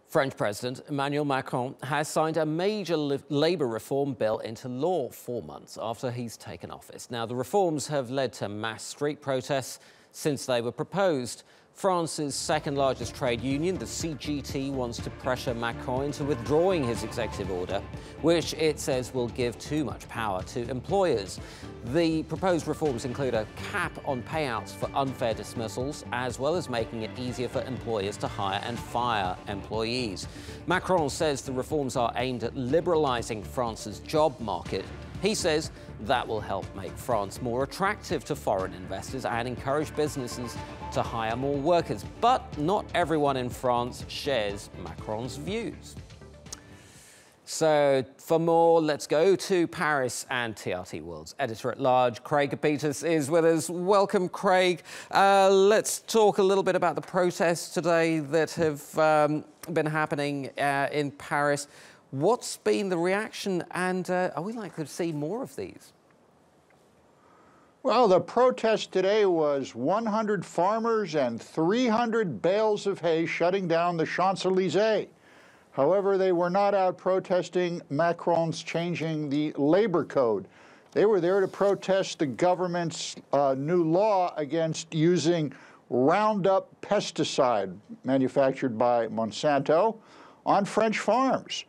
French President Emmanuel Macron has signed a major labour reform bill into law 4 months after he's taken office. Now, the reforms have led to mass street protests since they were proposed. France's second largest trade union, the CGT, wants to pressure Macron into withdrawing his executive order, which it says will give too much power to employers. The proposed reforms include a cap on payouts for unfair dismissals, as well as making it easier for employers to hire and fire employees. Macron says the reforms are aimed at liberalising France's job market. He says that will help make France more attractive to foreign investors and encourage businesses to hire more workers. But not everyone in France shares Macron's views. So for more, let's go to Paris, and TRT World's editor-at-large, Craig Copetas, is with us. Welcome, Craig. Let's talk a little bit about the protests today that have been happening in Paris. What's been the reaction, and are we likely to see more of these? Well, the protest today was 100 farmers and 300 bales of hay shutting down the Champs-Élysées. However, they were not out protesting Macron's changing the labor code. They were there to protest the government's new law against using Roundup pesticide manufactured by Monsanto on French farms.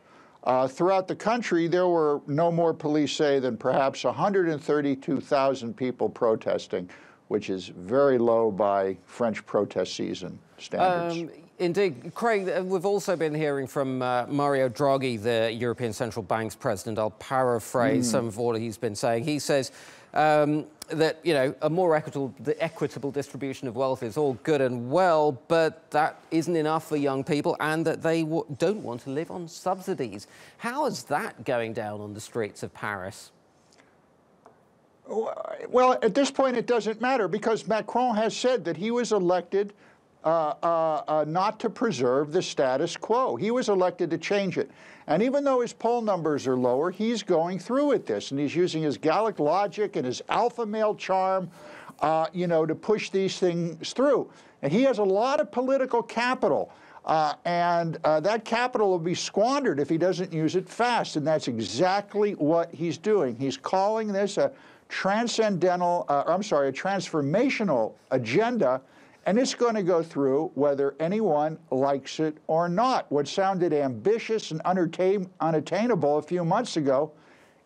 Throughout the country, there were no more police say than perhaps 132,000 people protesting, which is very low by French protest season standards. Indeed. Craig, we've also been hearing from Mario Draghi, the European Central Bank's president. I'll paraphrase some of what he's been saying. He says that, you know, a more equitable distribution of wealth is all good and well, but that isn't enough for young people, and that they don't want to live on subsidies. How is that going down on the streets of Paris? Well, at this point, it doesn't matter, because Macron has said that he was elected not to preserve the status quo. He was elected to change it. And even though his poll numbers are lower, he's going through with this, and he's using his Gallic logic and his alpha male charm, you know, to push these things through. And he has a lot of political capital, and that capital will be squandered if he doesn't use it fast, and that's exactly what he's doing. He's calling this a transcendental, a transformational agenda, and it's going to go through whether anyone likes it or not. What sounded ambitious and unattainable a few months ago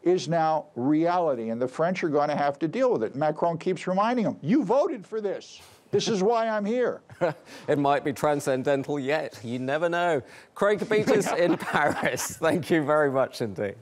is now reality, and the French are going to have to deal with it. Macron keeps reminding them, you voted for this. This is why I'm here. It might be transcendental yet. You never know. Craig Copetas in Paris. Thank you very much indeed.